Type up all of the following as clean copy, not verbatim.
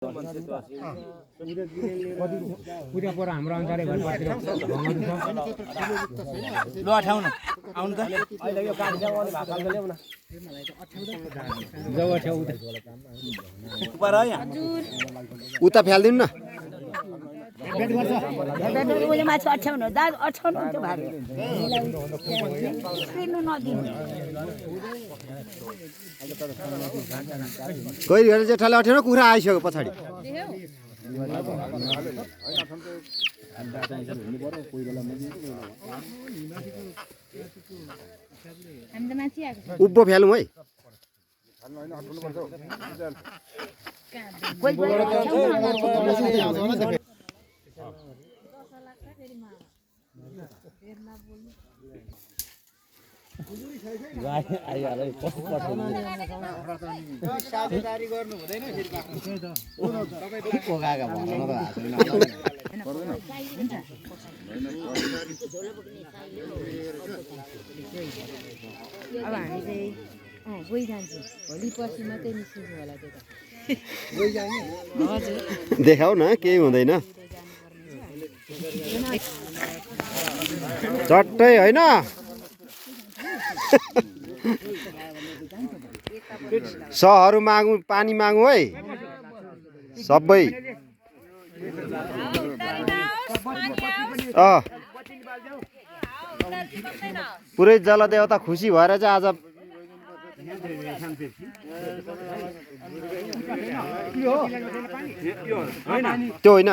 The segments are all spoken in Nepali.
पूजा पर हाम्रो अनुसारले घर पातिर ल अठाउन आउनु त अहिले यो काठ ल्याउ अनि भाकाल ल्याउ न जब छ उपर है उता फ्याल्दिनु न उले माछा 58 दाज 58 हुन्छ भारे किन्नु नदिनु कोही घर जेठाले अठेर कुखुरा आइसक्यो पछाडि उब्बो फ्यालौँ है साझेदारी गर्नु हुँदैन फेरि अब हामी चाहिँ गइ जान्छौँ भोलि पर्सि मात्रै निस्किनु होला त्यो त हजुर देखाउ न केही हुँदैन चट्टै होइन सहरु मागौँ पानी मागौँ है सबै पुरै जलदेवता खुसी भएर चाहिँ आज त्यो होइन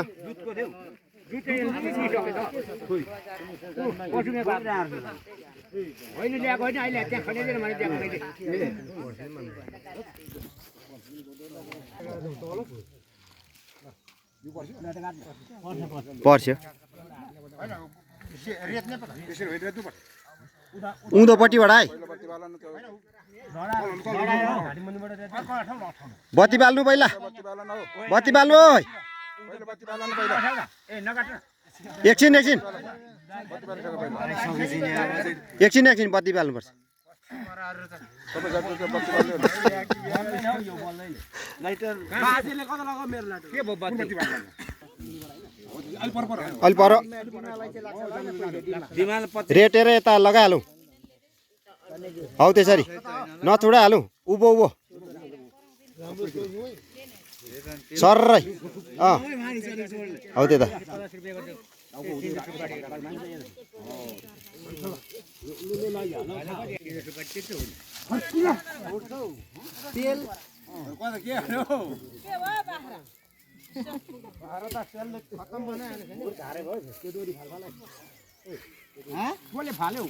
अहिले ल्याएको होइन अहिले त्यहाँ खनेदिन मैले त्यहाँ खनेदिन पर्छ उँधोपट्टिबाट है बत्ती बाल्नु पहिला बत्ती बाल्नु एकछिन एकछिन बत्ती बाल्नुपर्छ अलि पर रेटेर यता लगाइहालौँ हौ त्यसरी नछुडाइहालौँ उभो उभो सर्रै हौ त्यता फाल्यो